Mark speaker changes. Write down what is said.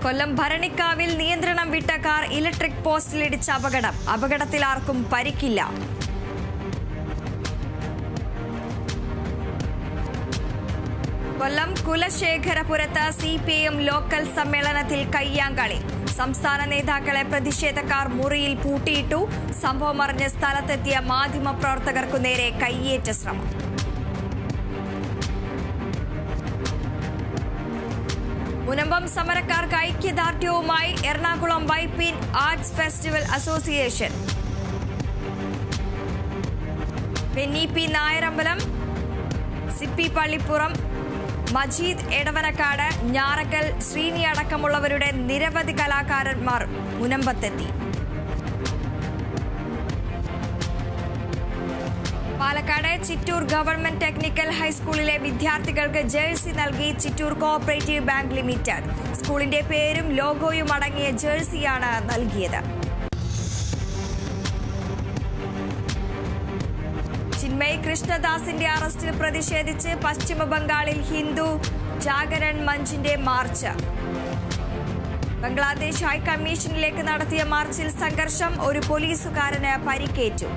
Speaker 1: കൊല്ലം ഭരണിക്കാവിൽ നിയന്ത്രണം വിട്ട car electric പോസ്റ്റിലിടിച്ച അപകടത്തിൽ ആർക്കും പരിക്കില്ല. കൊല്ലം കുലശേഖരപുരത്ത് CPIM ലോക്കൽ സമ്മേളനത്തിൽ കയ്യാങ്കളി. സംസ്ഥാന നേതാക്കളെ പ്രതിഷേധക്കാർ മുറിയിൽ പൂട്ടിയിട്ടു. സംഭവം അറിഞ്ഞ് സ്ഥലത്തെത്തിയ മാധ്യമപ്രവർത്തകർക്കു നേരെ കയ്യേറ്റ ശ്രമം. മുനമ്പം സമരക്കാർക്ക് ഐക്യദാർഢ്യവുമായി Ernakulam Vypin arts festival association. Penny P Nayarambalam, Sippy Pallippuram, Majeed Edavanakkad, Njarakkal, Sreeni അടക്കമുള്ളവരുടെ നിരവധി കലാകാരന്മാർ മുനമ്പത്തെത്തി. പാലക്കാട് ചിറ്റൂർ ഗവൺമെന്റ് ടെക്നിക്കൽ ഹൈസ്കൂളിലെ വിദ്യാർത്ഥികൾക്ക് ജേഴ്സി നൽകി ചിറ്റൂർ കോഓപ്പറേറ്റീവ് ബാങ്ക് ലിമിറ്റഡ്. സ്കൂളിന്റെ പേരും ലോഗോയും അടങ്ങിയ ജേഴ്സിയാണ് നൽകിയത്. ചിന്മയ് കൃഷ്ണദാസിന്റെ അറസ്റ്റിൽ പ്രതിഷേധിച്ച് പശ്ചിമ ബംഗാളിൽ ഹിന്ദു ജാഗരൺ മഞ്ചിന്റെ മാർച്ച്. ബംഗ്ലാദേശ് ഹൈക്കമ്മീഷനിലേക്ക് നടത്തിയ മാർച്ചിൽ സംഘർഷം. ഒരു പോലീസുകാരന് പരിക്കേറ്റു.